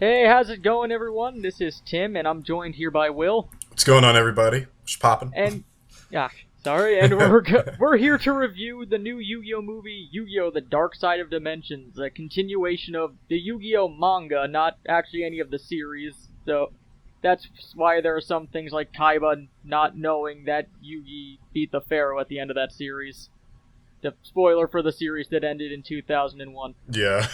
Hey, how's it going, everyone? This is Tim, and I'm joined here by Will. What's going on, everybody? What's poppin'? And, and we're here to review the new Yu-Gi-Oh movie, Yu-Gi-Oh: The Dark Side of Dimensions, a continuation of the Yu-Gi-Oh manga, not actually any of the series. So that's why there are some things like Kaiba not knowing that Yugi beat the Pharaoh at the end of that series. The spoiler for the series that ended in 2001. Yeah.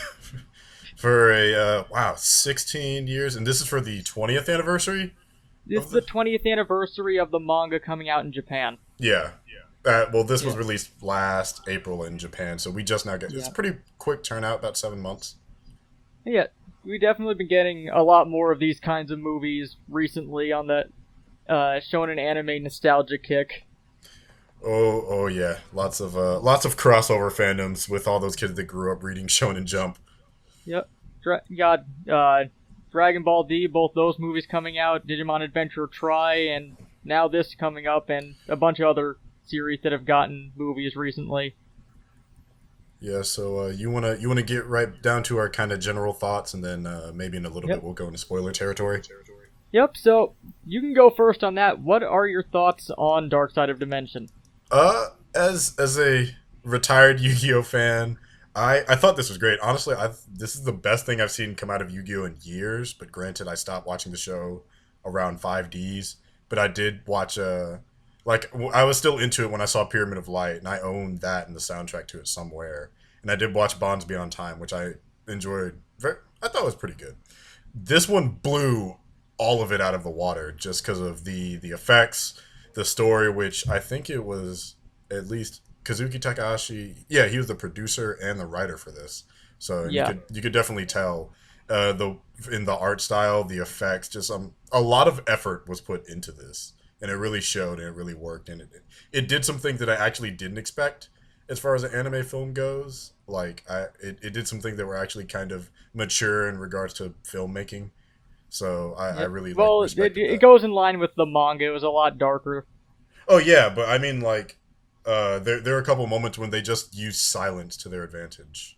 For 16 years, and this is for the 20th anniversary? This is the 20th anniversary of the manga coming out in Japan. Yeah. This was released last April in Japan, so we just now get... It's a pretty quick turnout, about 7 months. Yeah, we've definitely been getting a lot more of these kinds of movies recently on the shonen anime nostalgia kick. Oh yeah. Lots of crossover fandoms with all those kids that grew up reading Shonen Jump. Yep. Dragon Ball D, both those movies coming out, Digimon Adventure Tri, and now this coming up, and a bunch of other series that have gotten movies recently. Yeah, so you wanna get right down to our kind of general thoughts, and then maybe in a little bit we'll go into spoiler territory. Yep, so you can go first on that. What are your thoughts on Dark Side of Dimension? As a retired Yu-Gi-Oh fan, I thought this was great. Honestly, this is the best thing I've seen come out of Yu-Gi-Oh in years. But granted, I stopped watching the show around 5Ds. But I did watch I was still into it when I saw Pyramid of Light, and I owned that and the soundtrack to it somewhere. And I did watch Bonds Beyond Time, which I enjoyed. I thought it was pretty good. This one blew all of it out of the water just because of the effects, the story, which I think it was at least Kazuki Takahashi. Yeah, he was the producer and the writer for this. So you could definitely tell in the art style, the effects, just a lot of effort was put into this, and it really showed and it really worked, and it did some things that I actually didn't expect as far as an anime film goes. Like it did some things that were actually kind of mature in regards to filmmaking. So I really it goes in line with the manga. It was a lot darker. Oh yeah, but I mean there are a couple moments when they just use silence to their advantage,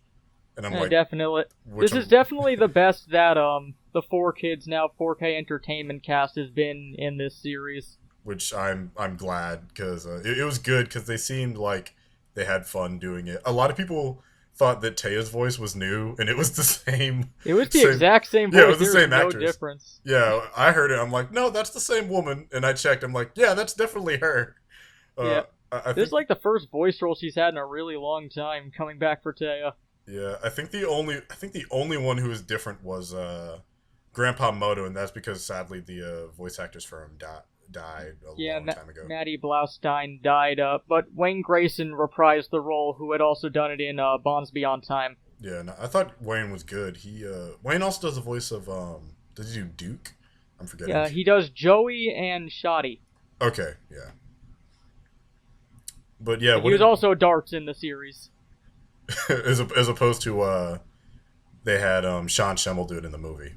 and I'm definitely. This is definitely the best that the 4Kids Now 4K Entertainment cast has been in this series. Which I'm glad, because it was good, because they seemed like they had fun doing it. A lot of people thought that Taya's voice was new, and it was the same. It was the exact same voice. Yeah, it was the same actress. No difference. Yeah, I heard it. I'm like, no, that's the same woman. And I checked. I'm like, yeah, that's definitely her. Yeah. This is like the first voice role she's had in a really long time, coming back for Taya. Yeah, I think the only one who was different was Grandpa Moto, and that's because sadly the voice actors for him died a long time ago. Maddie Blaustein died, but Wayne Grayson reprised the role, who had also done it in Bonds Beyond Time. Yeah, no, I thought Wayne was good. Wayne also does the voice of does he do Duke? I'm forgetting. Yeah, he does Joey and Shoddy. Okay, yeah. But yeah, he was also Darts in the series. as opposed to they had Sean Schemmel do it in the movie.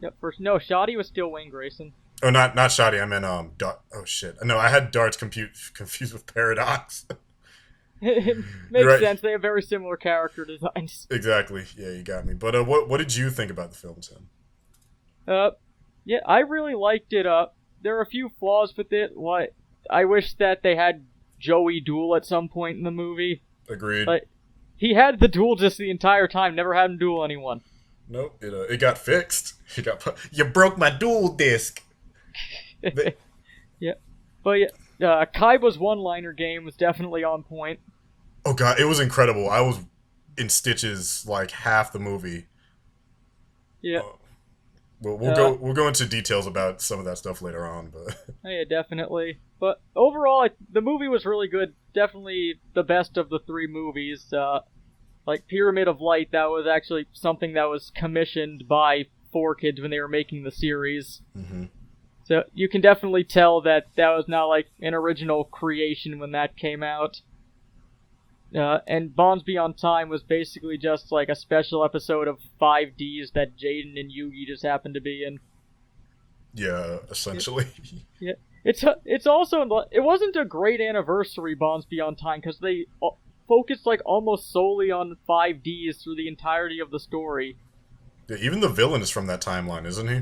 Yep. Shoddy was still Wayne Grayson. Oh, not Shoddy. I meant oh shit. No, I had Darts confused with Paradox. It makes sense. They have very similar character designs. Exactly. Yeah, you got me. But what did you think about the film, Tim? Yeah, I really liked it. There are a few flaws with it. I wish that they had Joey duel at some point in the movie. Agreed. But he had the duel just the entire time. Never had him duel anyone. Nope. It got fixed. You broke my duel disc. Yeah. But yeah, Kaiba's one-liner game was definitely on point. Oh god, it was incredible. I was in stitches like half the movie. Yeah. We'll go into details about some of that stuff later on, but yeah, definitely. But overall, the movie was really good. Definitely the best of the three movies. Like Pyramid of Light, that was actually something that was commissioned by 4Kids when they were making the series. Mm-hmm. So you can definitely tell that was not like an original creation when that came out. And Bonds Beyond Time was basically just like a special episode of 5Ds that Jaden and Yugi just happened to be in. Yeah, essentially. Yeah. It's also, it wasn't a great anniversary, Bonds Beyond Time, because they focused like almost solely on 5Ds through the entirety of the story. Yeah, even the villain is from that timeline, isn't he?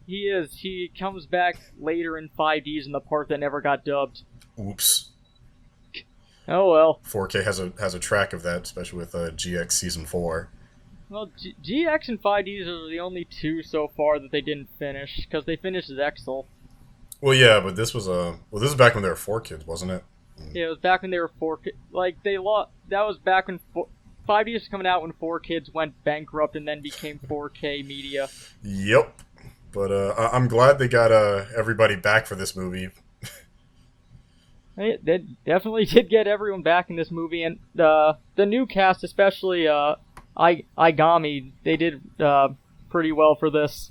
He is. He comes back later in 5Ds in the part that never got dubbed. Oops. Oh well. 4K has a track of that, especially with GX Season 4. Well, GX and 5Ds are the only two so far that they didn't finish, because they finished Zexal. Well, yeah, but this was this is back when there were 4 kids, wasn't it? Yeah, it was back when they were 4 kids. Like, they lost. That was back when 5Ds was coming out when 4 kids went bankrupt and then became 4K media. Yep. But I'm glad they got everybody back for this movie. They definitely did get everyone back in this movie, and the new cast, especially Aigami, they did pretty well for this.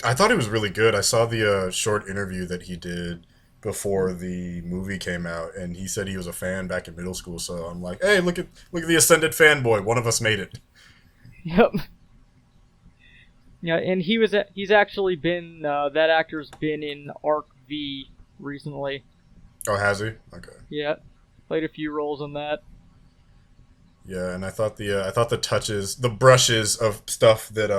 I thought he was really good. I saw the short interview that he did before the movie came out, and he said he was a fan back in middle school. So I'm like, hey, look at the Ascended fanboy. One of us made it. Yep. Yeah, and he's actually been that actor's been in Arc V recently. Oh, has he? Okay. Yeah, played a few roles in that. Yeah, and I thought the touches, the brushes of stuff that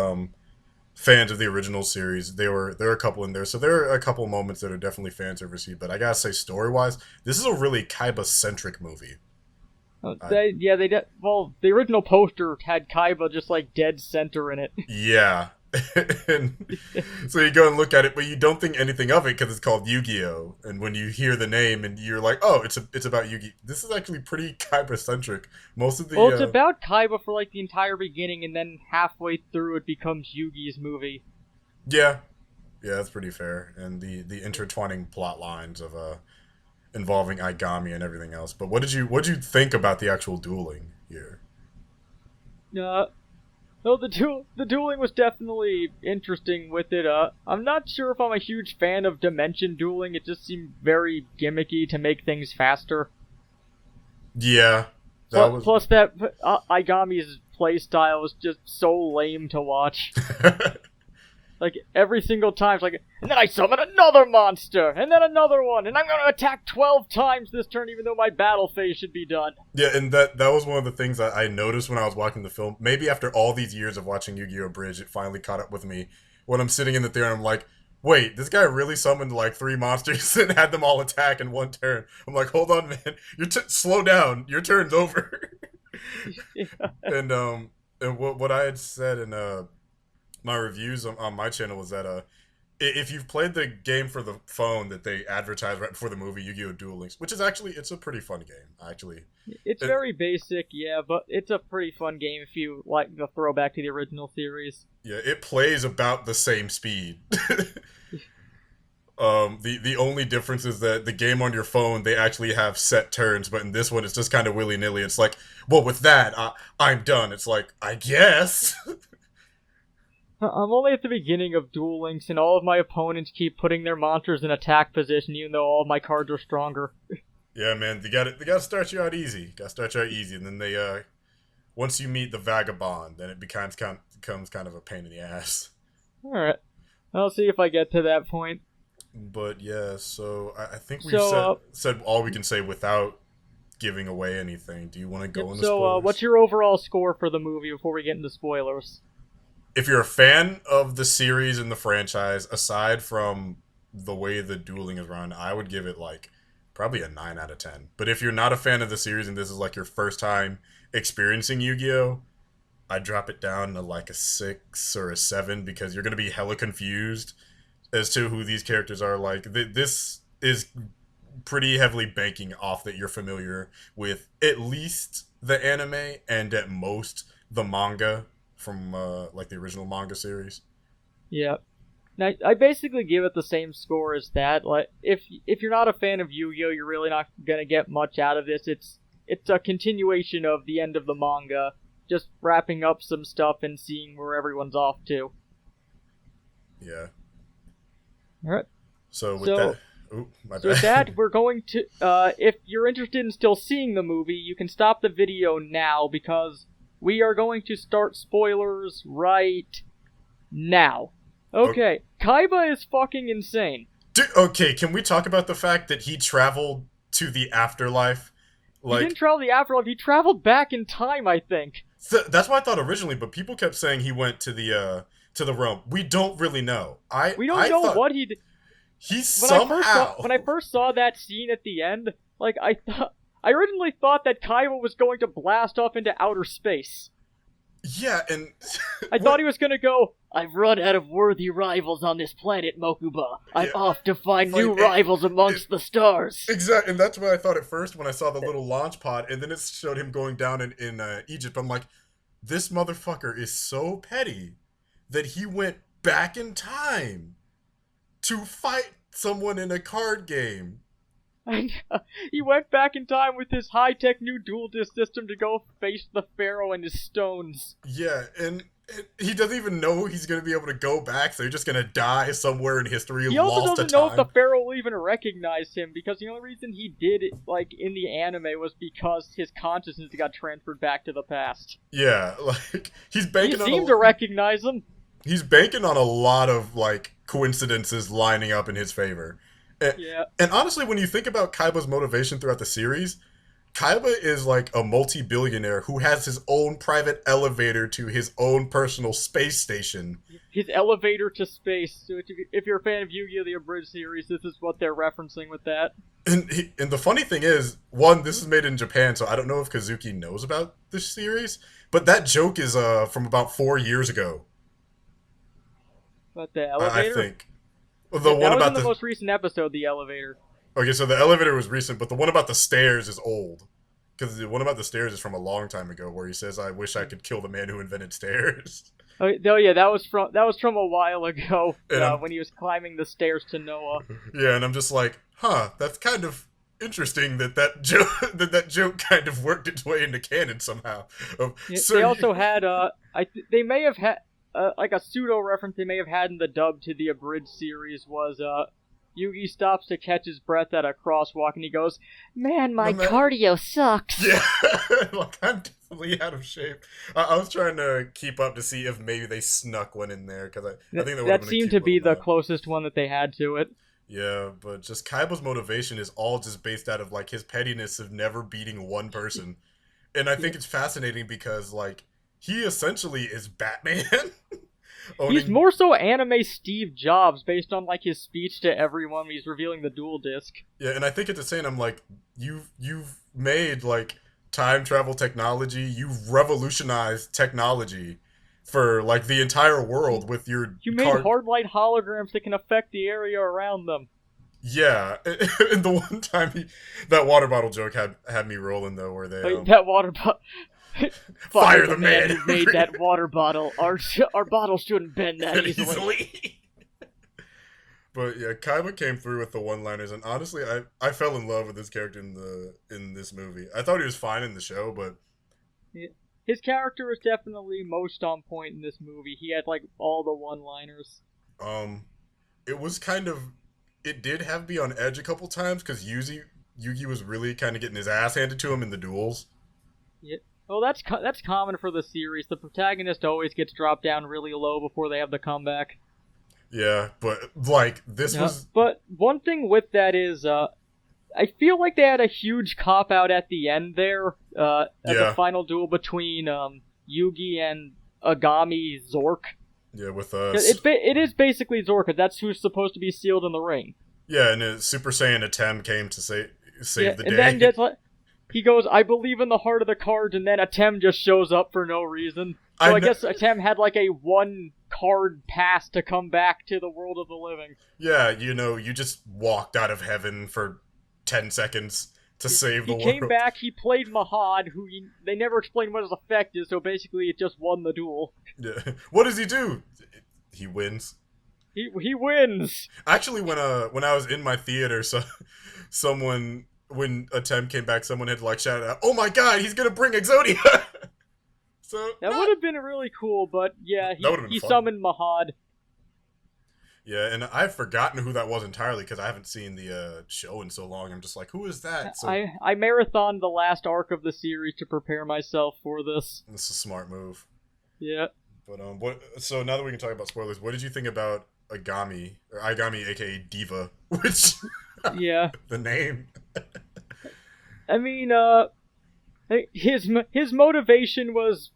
fans of the original series, there were a couple in there. So there are a couple moments that are definitely fan servicey, but I gotta say, story wise, this is a really Kaiba centric movie. Well, the original poster had Kaiba just like dead center in it. Yeah. And so you go and look at it, but you don't think anything of it because it's called Yu-Gi-Oh! And when you hear the name and you're like, oh, it's about Yu-Gi. This is actually pretty Kaiba centric. Most of the Well, it's about Kaiba for like the entire beginning, and then halfway through it becomes Yugi's movie. Yeah, that's pretty fair. And the intertwining plot lines of involving Aigami and everything else. But what did you think about the actual dueling here? No, the dueling was definitely interesting with it. I'm not sure if I'm a huge fan of dimension dueling. It just seemed very gimmicky to make things faster. Yeah. Plus that Aigami's playstyle was just so lame to watch. Like, every single time, it's like, and then I summon another monster, and then another one, and I'm gonna attack 12 times this turn, even though my battle phase should be done. Yeah, and that was one of the things I noticed when I was watching the film. Maybe after all these years of watching Yu-Gi-Oh! Bridge, it finally caught up with me. When I'm sitting in the theater, I'm like, wait, this guy really summoned like 3 monsters and had them all attack in one turn. I'm like, hold on, man. Slow down. Your turn's over. Yeah. And what I had said in my reviews on my channel was that if you've played the game for the phone that they advertised right before the movie, Yu-Gi-Oh! Duel Links, which is actually, it's a pretty fun game, actually. It's very basic, yeah, but it's a pretty fun game if you like the throwback to the original series. Yeah, it plays about the same speed. The only difference is that the game on your phone, they actually have set turns, but in this one, it's just kind of willy-nilly. It's like, well, with that, I'm done. It's like, I guess. I'm only at the beginning of Duel Links, and all of my opponents keep putting their monsters in attack position, even though all of my cards are stronger. Yeah, man, they gotta start you out easy. And then they once you meet the Vagabond, then it becomes kind of a pain in the ass. Alright. I'll see if I get to that point. But yeah, so I think we've said all we can say without giving away anything. Do you want to go into spoilers? What's your overall score for the movie before we get into spoilers? If you're a fan of the series and the franchise, aside from the way the dueling is run, I would give it like probably a 9 out of 10. But if you're not a fan of the series and this is like your first time experiencing Yu-Gi-Oh!, I'd drop it down to like a 6 or a 7 because you're going to be hella confused as to who these characters are. Like, this is pretty heavily banking off that you're familiar with at least the anime and at most the manga from like the original manga series. Yeah. Now, I basically give it the same score as that. Like, if you're not a fan of Yu-Gi-Oh!, you're really not gonna get much out of this. It's a continuation of the end of the manga, just wrapping up some stuff and seeing where everyone's off to. Yeah. Alright. So with that, we're going to, if you're interested in still seeing the movie, you can stop the video now because we are going to start spoilers right now. Okay, Kaiba is fucking insane. Okay, can we talk about the fact that he traveled to the afterlife? Like, he didn't travel to the afterlife, he traveled back in time, I think. That's what I thought originally, but people kept saying he went to the realm. We don't really know. We don't I know thought what he did. he somehow. When I first saw that scene at the end, like I originally thought that Kaiba was going to blast off into outer space. Yeah, and I thought he was gonna go, I've run out of worthy rivals on this planet, Mokuba. I'm off to find new rivals amongst the stars. Exactly, and that's what I thought at first when I saw the little launch pod, and then it showed him going down in Egypt. I'm like, this motherfucker is so petty that he went back in time to fight someone in a card game. And he went back in time with his high-tech new dual disc system to go face the Pharaoh and his stones. Yeah, and he doesn't even know he's going to be able to go back, so he's just going to die somewhere in history. He also doesn't know if the Pharaoh will even recognize him, because the only reason he did it, like, in the anime was because his consciousness got transferred back to the past. Yeah, like, he's banking on... He seemed to recognize him. He's banking on a lot of, like, coincidences lining up in his favor. And honestly, when you think about Kaiba's motivation throughout the series, Kaiba is like a multi-billionaire who has his own private elevator to his own personal space station. His elevator to space. So if you're a fan of Yu-Gi-Oh! The Abridged series, this is what they're referencing with that. And the funny thing is, one, this is made in Japan, so I don't know if Kazuki knows about this series, but that joke is from about 4 years ago. What, the elevator? I think. That was in the most recent episode, the elevator. Okay, so the elevator was recent, but the one about the stairs is old. Because the one about the stairs is from a long time ago, where he says, "I wish I could kill the man who invented stairs." Oh yeah, that was from a while ago, when he was climbing the stairs to Noah. Yeah, and I'm just like, that's kind of interesting that joke kind of worked its way into canon somehow. They also had they may have had like a pseudo reference they may have had in the dub to the Abridged series was Yugi stops to catch his breath at a crosswalk and he goes, "Man, my cardio sucks." Yeah, like I'm definitely out of shape. I was trying to keep up to see if maybe they snuck one in there because I think that seemed to be the closest one that they had to it. Yeah, but just Kaiba's motivation is all just based out of like his pettiness of never beating one person, and I think it's fascinating because like he essentially is Batman. He's more so anime Steve Jobs based on like his speech to everyone when he's revealing the dual disc. Yeah, and I think at the same time, like you've made like time travel technology, you've revolutionized technology for like the entire world with your. You made hard light holograms that can affect the area around them. Yeah, and the one time that water bottle joke had me rolling though, where they that water bottle. Fire the man who made that water bottle. Our bottle shouldn't bend that easily. But yeah, Kaiba came through with the one-liners, and honestly, I fell in love with this character in this movie. I thought he was fine in the show, but his character was definitely most on point in this movie. He had like all the one-liners. It was kind of, it did have me on edge a couple times because Yugi was really kind of getting his ass handed to him in the duels. Yeah. Well, that's common for the series. The protagonist always gets dropped down really low before they have the comeback. Yeah, but like this was. But one thing with that is, I feel like they had a huge cop out at the end there. At the final duel between Yugi and Aigami Zork. Yeah, with it is basically Zork. That's who's supposed to be sealed in the ring. Yeah, and Super Saiyan Atem came to save the day. And then just he goes, "I believe in the heart of the cards," and then Atem just shows up for no reason. So I guess Atem had like a one card pass to come back to the world of the living. Yeah, you just walked out of heaven for 10 seconds to save the world. He came back, he played Mahad, who they never explained what his effect is, so basically it just won the duel. Yeah. What does he do? He wins. He wins! Actually, when I was in my theater, when Atem came back, someone had like shouted out, "Oh my god, he's gonna bring Exodia!" So that would have been really cool, but yeah, he summoned Mahad. Yeah, and I've forgotten who that was entirely because I haven't seen the show in so long. I'm just like, who is that? So, I marathoned the last arc of the series to prepare myself for this. This is a smart move. Yeah. But so now that we can talk about spoilers, what did you think about Aigami, aka Diva, which yeah, the name. I mean, his motivation was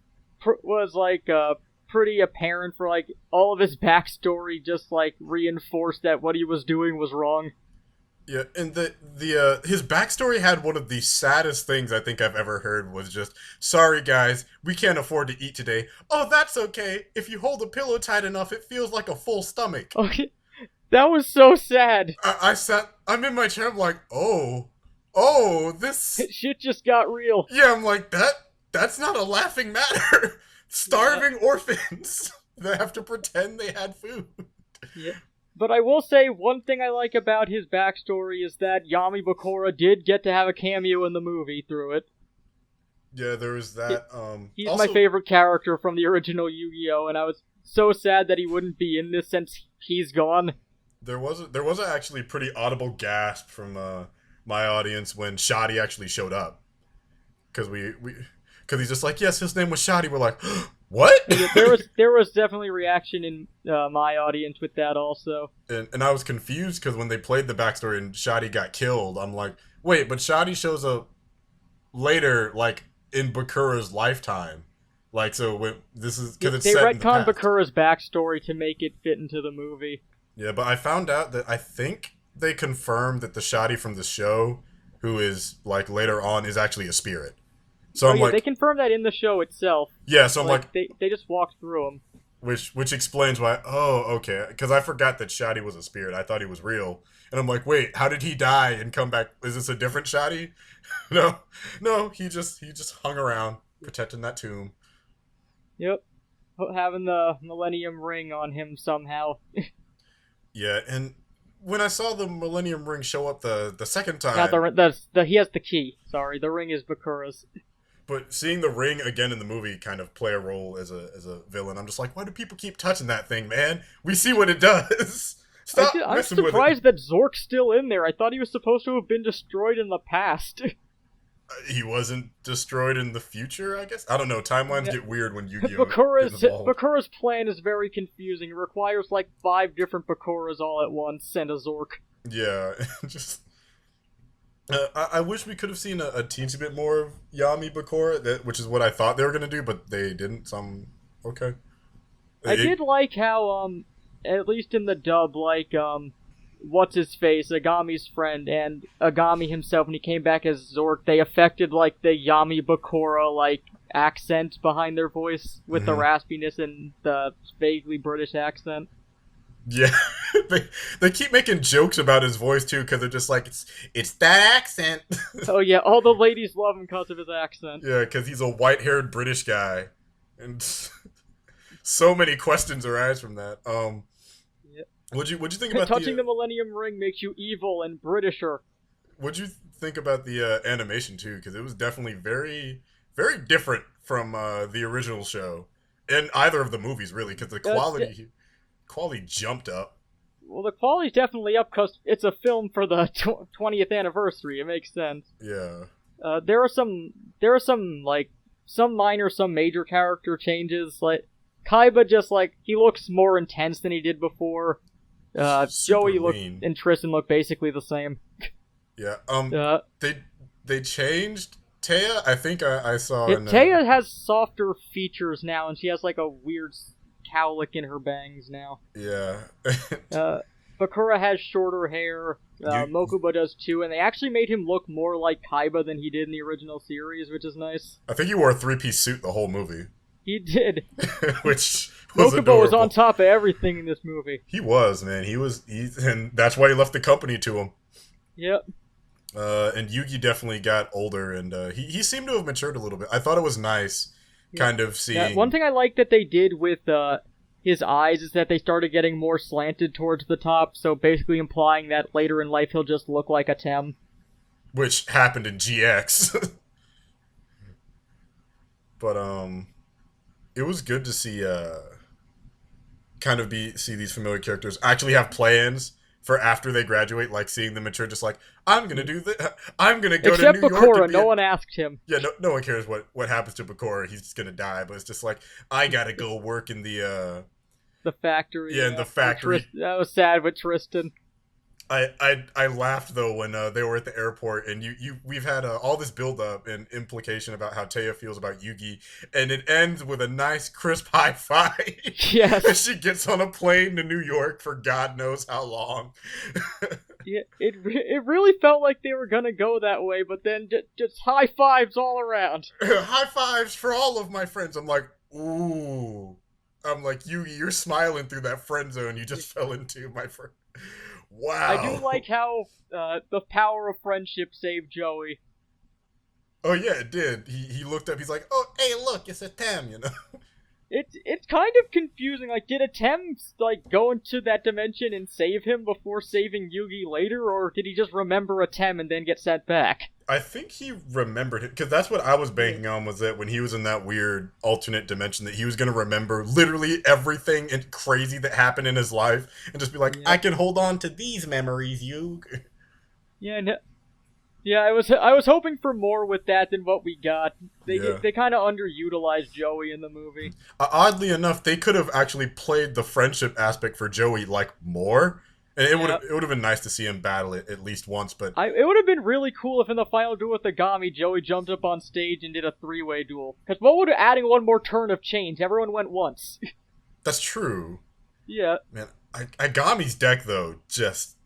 was like pretty apparent for like all of his backstory. Just like reinforced that what he was doing was wrong. Yeah, and his backstory had one of the saddest things I think I've ever heard was just, sorry guys, we can't afford to eat today. Oh, that's okay. If you hold a pillow tight enough, it feels like a full stomach. Okay, that was so sad. I'm in my chair, I'm like, oh, this... Shit just got real. Yeah, I'm like, that's not a laughing matter. Starving orphans that have to pretend they had food. Yeah. But I will say, one thing I like about his backstory is that Yami Bakura did get to have a cameo in the movie through it. Yeah, there was that. He's also, my favorite character from the original Yu-Gi-Oh! And I was so sad that he wouldn't be in this since he's gone. There was a actually pretty audible gasp from my audience when Shadi actually showed up. Because he's just like, yes, his name was Shadi. We're like, what? there was definitely reaction in my audience with that also. And I was confused because when they played the backstory and Shadi got killed, I'm like, wait, but Shadi shows up later, like in Bakura's lifetime. Like, so this is because it's set in the past. They retconned Bakura's backstory to make it fit into the movie. Yeah, but I found out that I think they confirmed that the Shadi from the show, who is like later on, is actually a spirit. So I'm like, they confirmed that in the show itself. Yeah, so I'm like they just walked through them. Which explains why. Oh, okay. Because I forgot that Shadi was a spirit. I thought he was real, and I'm like, wait, how did he die and come back? Is this a different Shadi? No, he just hung around protecting that tomb. Yep, having the Millennium Ring on him somehow. Yeah, and when I saw the Millennium Ring show up the second time, he has the key. Sorry, the ring is Bakura's. But seeing the ring again in the movie kind of play a role as a villain, I'm just like, why do people keep touching that thing, man? We see what it does. Stop messing with it. I'm surprised that Zork's still in there. I thought he was supposed to have been destroyed in the past. He wasn't destroyed in the future, I guess? I don't know. Timelines get weird when Yu-Gi-Oh! Bakura's plan is very confusing. It requires like 5 different Bakuras all at once and a Zork. Yeah, just... I wish we could have seen a teensy bit more of Yami Bakura, which is what I thought they were going to do, but they didn't, so I'm okay. I did like how, at least in the dub, like, what's-his-face, Agami's friend, and Agami himself, when he came back as Zork, they affected, like, the Yami Bakura, like, accent behind their voice, with the raspiness and the vaguely British accent. Yeah, they keep making jokes about his voice too, because they're just like, it's that accent. Oh yeah, all the ladies love him because of his accent. Yeah, because he's a white-haired British guy, and so many questions arise from that. Yeah. What'd you think about touching the Millennium Ring makes you evil and Britisher? What'd you think about the animation too? Because it was definitely very, very different from the original show, and either of the movies really, because the quality jumped up. Well, the quality's definitely up because it's a film for the 20th anniversary. It makes sense. Yeah. There are some like some minor, some major character changes. Like Kaiba, just like he looks more intense than he did before. Joey and Tristan look basically the same. Yeah. They changed Taya. I think I saw. Taya has softer features now, and she has like a weird cowlick in her bangs now. Yeah. Bakura has shorter hair. Mokuba does too, and they actually made him look more like Kaiba than he did in the original series, which is nice. I think he wore a 3-piece suit the whole movie. He did. Which was Mokuba adorable. was on top of everything in this movie. He was, man. And that's why he left the company to him. Yep. And Yugi definitely got older, and he seemed to have matured a little bit. I thought it was nice. Kind of seeing... Yeah, one thing I like that they did with his eyes is that they started getting more slanted towards the top, so basically implying that later in life he'll just look like a Tem. Which happened in GX. But, it was good to see, see these familiar characters actually have plans for after they graduate, like seeing them mature, just like, I'm gonna do this, I'm gonna go Except to New Bakura, York. no one asked him. Yeah, no one cares what happens to Bakura. He's just gonna die, but it's just like, I gotta go work in the factory. Yeah, in the factory. That was sad with Tristan. I laughed though when they were at the airport and we've had all this build up and implication about how Taya feels about Yugi, and it ends with a nice crisp high five. As Yes. she gets on a plane to New York for God knows how long. Yeah, it really felt like they were gonna go that way, but then just high fives all around. High fives for all of my friends. I'm like, ooh. I'm like, Yugi, you're smiling through that friend zone you just fell into, my friend. I do Wow. like how the power of friendship saved Joey. Oh yeah, it did. He looked up. He's like, "Oh, hey, look, it's a Tam," you know. It's kind of confusing. Like, did Atem like go into that dimension and save him before saving Yugi later, or did he just remember Atem and then get sent back? I think he remembered it because that's what I was banking on, was that when he was in that weird alternate dimension that he was going to remember literally everything and crazy that happened in his life and just be like, Yeah. "I can hold on to these memories, you." Yeah, yeah. I was hoping for more with that than what we got. Yeah. They kind of underutilized Joey in the movie. Oddly enough, they could have actually played the friendship aspect for Joey like more, and Yeah. it would have been nice to see him battle it at least once. But It would have been really cool if in the final duel with Aigami, Joey jumped up on stage and did a three-way duel. Because what would adding one more turn of change? Everyone went once. that's true, Yeah. man. Agami's deck though, just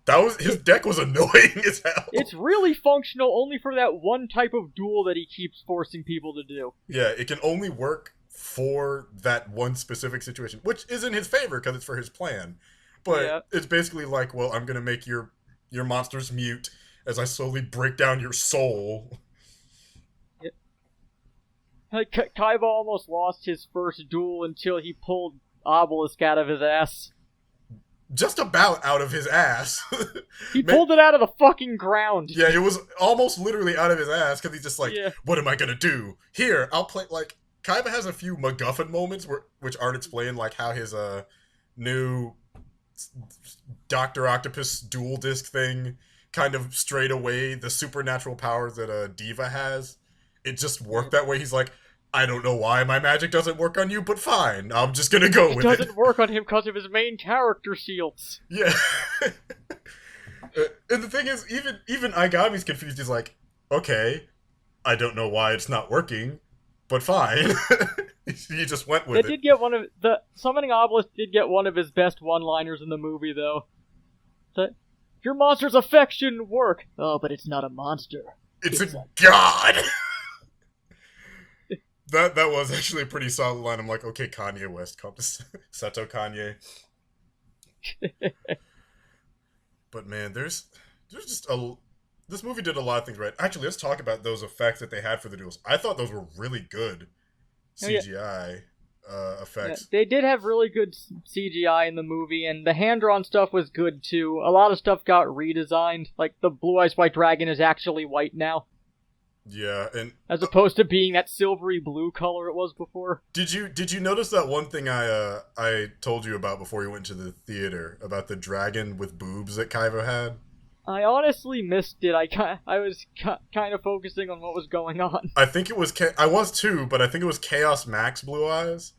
that was his deck was annoying as hell. It's really functional only for that one type of duel that he keeps forcing people to do. Yeah, it can only work for that one specific situation, which is in his favor because it's for his plan. But Yeah. it's basically like, well, I'm gonna make your monsters mute as I slowly break down your soul. Like, Kaiba almost lost his first duel until he pulled Obelisk out of his ass. Just about out of his ass. He Man, pulled it out of the fucking ground. yeah, it was almost literally out of his ass because he's just like, Yeah. what am I gonna do? Here, I'll play. Like, Kaiba has a few MacGuffin moments which aren't explained, like how his new Doctor Octopus dual disc thing kind of strayed away the supernatural powers that Diva has. It just worked that way. He's like, I don't know why my magic doesn't work on you, but fine. I'm just gonna go It with it. doesn't work on him because of his main character shields. Yeah. And the thing is, even Aigami's confused. He's like, okay, I don't know why it's not working, but fine. He just went with That it. did get one of the summoning obelisk did get one of his best one-liners in the movie, though. Your monster's effect shouldn't work. Oh, but it's not a monster. It's a god. That was actually a pretty solid line. I'm like, okay, Kanye West, come to Seto Kanye. But man, there's just this movie did a lot of things right. Actually, let's talk about those effects that they had for the duels. I thought those were really good CGI effects. Yeah, they did have really good CGI in the movie, and the hand-drawn stuff was good too. A lot of stuff got redesigned. Like, the Blue Eyes White Dragon is actually white now. Yeah, and as opposed to being that silvery blue color it was before. Did you notice that one thing I told you about before you went to the theater about the dragon with boobs that Kaiba had? I honestly missed it. I was kind of focusing on what was going on. I think it was I was too, but I think it was Chaos Max Blue Eyes,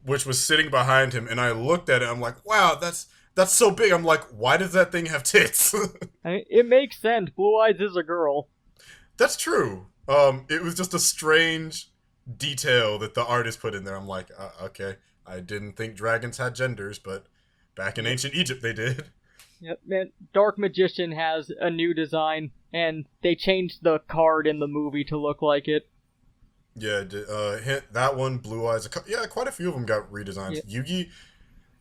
which was sitting behind him, and I looked at it. I'm like, wow, that's so big. I'm like, why does that thing have tits? It makes sense. Blue Eyes is a girl. That's true. It was just a strange detail that the artist put in there. I'm like, okay, I didn't think dragons had genders, but back in ancient Egypt they did. Yep, man. Dark Magician has a new design, and they changed the card in the movie to look like it. Yeah, that one, Blue Eyes. Yeah, quite a few of them got redesigned. Yeah. Yugi.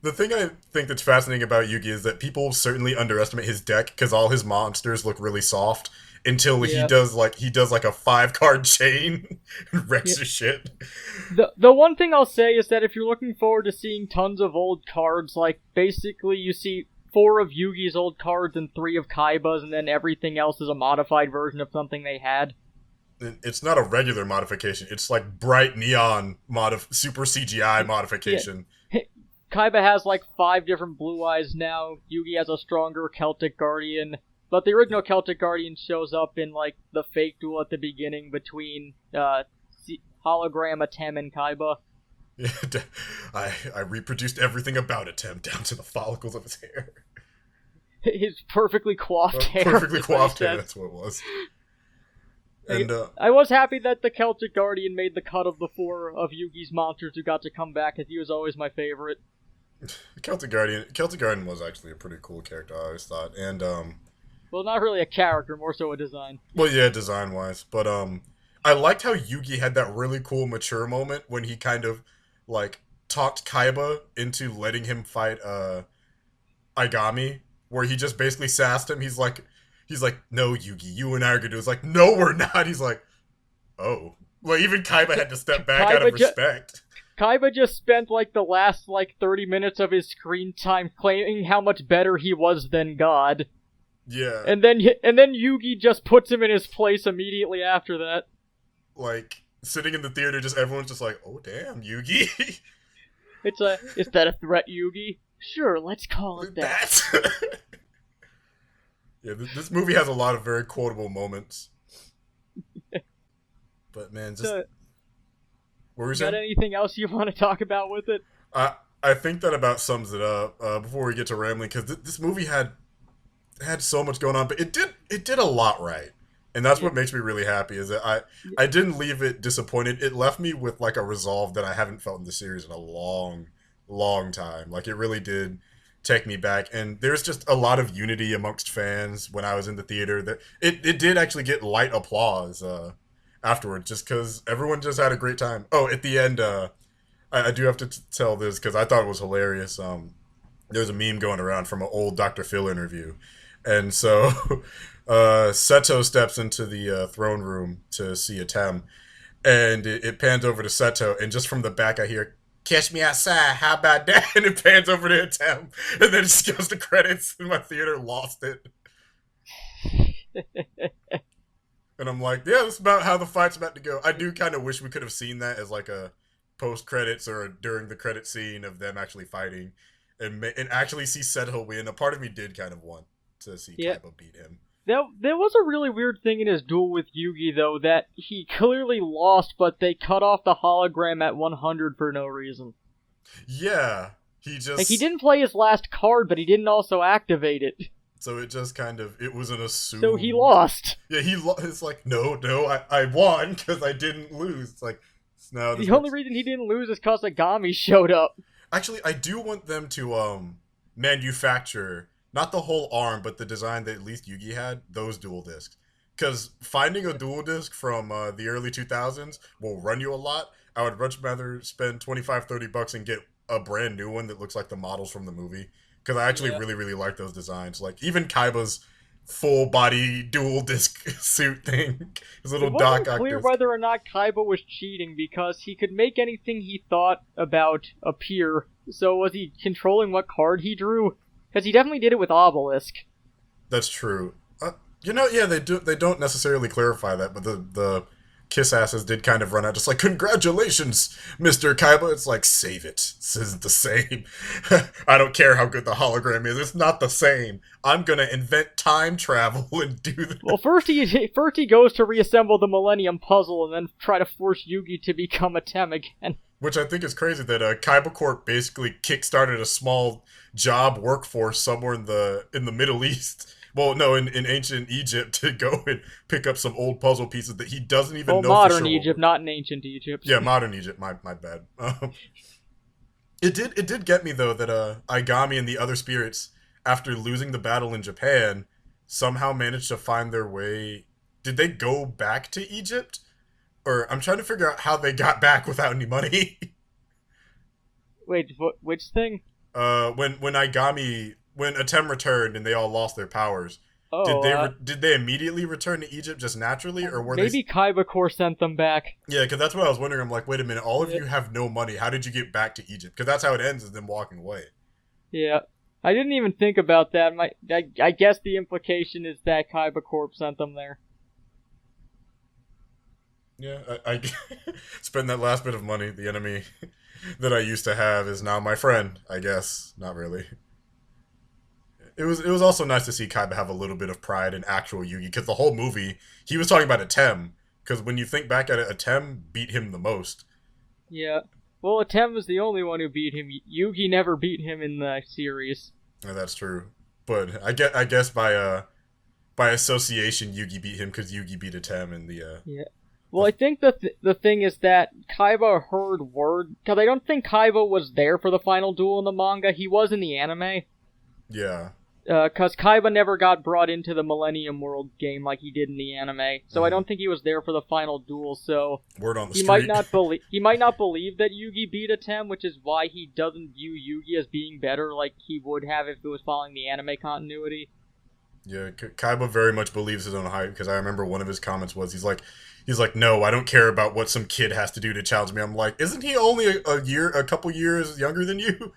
The thing I think that's fascinating about Yugi is that people certainly underestimate his deck because all his monsters look really soft until he does like a 5-card chain and wrecks your shit. The one thing I'll say is that if you're looking forward to seeing tons of old cards, like basically you see 4 of Yugi's old cards and 3 of Kaiba's, and then everything else is a modified version of something they had. It's not a regular modification. It's like bright neon super CGI modification. Yeah. Kaiba has like 5 different Blue Eyes now. Yugi has a stronger Celtic Guardian. But the original Celtic Guardian shows up in like the fake duel at the beginning between Hologram, Atem, and Kaiba. I reproduced everything about Atem down to the follicles of his hair. His perfectly coiffed hair. Perfectly coiffed hair, that's what it was. And I was happy that the Celtic Guardian made the cut of the 4 of Yugi's monsters who got to come back, as he was always my favorite. Celtic Guardian was actually a pretty cool character, I always thought. And well, not really a character, more so a design. Well, yeah, design wise, but I liked how Yugi had that really cool mature moment when he kind of like talked Kaiba into letting him fight Aigami, where he just basically sassed him. He's like, no, Yugi, you and I are gonna do. It's like, no, we're not. He's like, oh, well, even Kaiba had to step back out of respect. Kaiba just spent like the last 30 minutes of his screen time claiming how much better he was than God. Yeah. And then Yugi just puts him in his place immediately after that. Like sitting in the theater, just everyone's just like, oh damn, Yugi. Is that a threat, Yugi? Sure, let's call it that. Yeah, this movie has a lot of very quotable moments. But man, just what were you saying? Got anything else you want to talk about with it? I think that about sums it up. Before we get to rambling, because this movie had so much going on, but it did a lot right, and that's what makes me really happy. Is that I didn't leave it disappointed. It left me with like a resolve that I haven't felt in the series in a long time. Like it really did take me back, and there's just a lot of unity amongst fans when I was in the theater. That it did actually get light applause afterward, just because everyone just had a great time. Oh, at the end, I do have to tell this because I thought it was hilarious. There's a meme going around from an old Dr. Phil interview, and so Seto steps into the throne room to see Atem, and it pans over to Seto, and just from the back I hear, "Catch me outside, how about that?" And it pans over to Atem, and then it just goes to credits, and my theater lost it. And I'm like, yeah, that's about how the fight's about to go. I do kind of wish we could have seen that as like a post-credits or during the credit scene of them actually fighting and actually see Seto win. A part of me did kind of want to see Kaiba beat him. There was a really weird thing in his duel with Yugi, though, that he clearly lost, but they cut off the hologram at 100 for no reason. Yeah, he just... he didn't play his last card, but he didn't also activate it. So it just kind of, it was an assumed... So he lost. Yeah, it's like, no, I won because I didn't lose. It's like, no. The only reason he didn't lose is because Aigami showed up. Actually, I do want them to manufacture, not the whole arm, but the design that at least Yugi had, those dual discs. Because finding a dual disc from the early 2000s will run you a lot. I would much rather spend $25-$30 and get a brand new one that looks like the models from the movie. Because I actually really like those designs. Like, even Kaiba's full-body dual-disc suit thing. His little Doc Ock disc. It wasn't clear whether or not Kaiba was cheating, because he could make anything he thought about appear. So was he controlling what card he drew? Because he definitely did it with Obelisk. That's true. They don't necessarily clarify that, but the kiss asses did kind of run out, just like, congratulations, Mr. Kaiba. It's like, save it. This isn't the same. I don't care how good the hologram is. It's not the same. I'm gonna invent time travel and do that. Well, first he goes to reassemble the Millennium Puzzle and then try to force Yugi to become Atem again. Which I think is crazy that Kaiba Corp basically kickstarted a small job workforce somewhere in the Middle East. Well, no, in ancient Egypt to go and pick up some old puzzle pieces that he doesn't even know for sure. Modern Egypt, not in ancient Egypt. Yeah, modern Egypt. My bad. It did get me though that Aigami and the other spirits, after losing the battle in Japan, somehow managed to find their way. Did they go back to Egypt? Or I'm trying to figure out how they got back without any money. Wait, which thing? When Atem returned and they all lost their powers, did they immediately return to Egypt just naturally, or were maybe Kaiba Corps sent them back? Yeah, because that's what I was wondering. I'm like, wait a minute, all of you have no money. How did you get back to Egypt? Because that's how it ends, is them walking away. Yeah, I didn't even think about that. I guess the implication is that Kaiba Corp sent them there. Yeah, I spend that last bit of money. The enemy that I used to have is now my friend, I guess. Not really. It was also nice to see Kaiba have a little bit of pride in actual Yugi, because the whole movie, he was talking about Atem, because when you think back at it, Atem beat him the most. Yeah. Well, Atem was the only one who beat him. Yugi never beat him in the series. Yeah, that's true. But I guess by association, Yugi beat him because Yugi beat Atem in the. Yeah. Well, I think the thing is that Kaiba heard word, because I don't think Kaiba was there for the final duel in the manga. He was in the anime. Yeah. Because Kaiba never got brought into the Millennium World game like he did in the anime, so I don't think he was there for the final duel. So word on the he street. might not believe that Yugi beat Atem, which is why he doesn't view Yugi as being better like he would have if it was following the anime continuity. Yeah, Kaiba very much believes his own hype because I remember one of his comments was he's like, no, I don't care about what some kid has to do to challenge me. I'm like, isn't he only a couple years younger than you?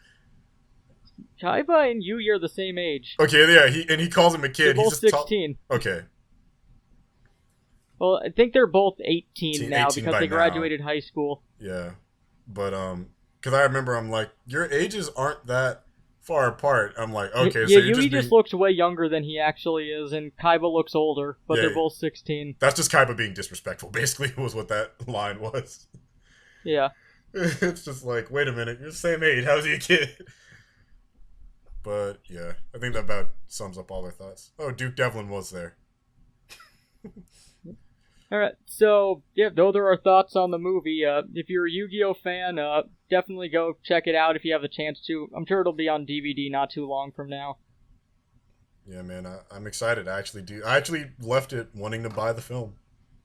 Kaiba and Yugi are the same age. Okay, yeah, he calls him a kid. They're both He's just 16. Okay. Well, I think they're both 18 now 18 because by they now. graduated high school. Yeah, but because I remember I'm like, your ages aren't that far apart. I'm like, okay, Yeah, so you're Yugi just looks way younger than he actually is, and Kaiba looks older, but Yeah. they're both 16. That's just Kaiba being disrespectful. Basically, was what that line was. Yeah. It's just like, wait a minute, you're the same age. How's he a kid? But yeah, I think that about sums up all their thoughts. Oh, Duke Devlin was there. Alright, so, yeah, those are our thoughts on the movie. If you're a Yu-Gi-Oh fan, definitely go check it out if you have the chance to. I'm sure it'll be on DVD not too long from now. Yeah, man, I'm excited. I actually left it wanting to buy the film.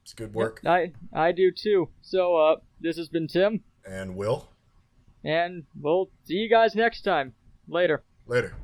It's good work. Yep, I do too. So, this has been Tim. And Will. And we'll see you guys next time. Later. Later.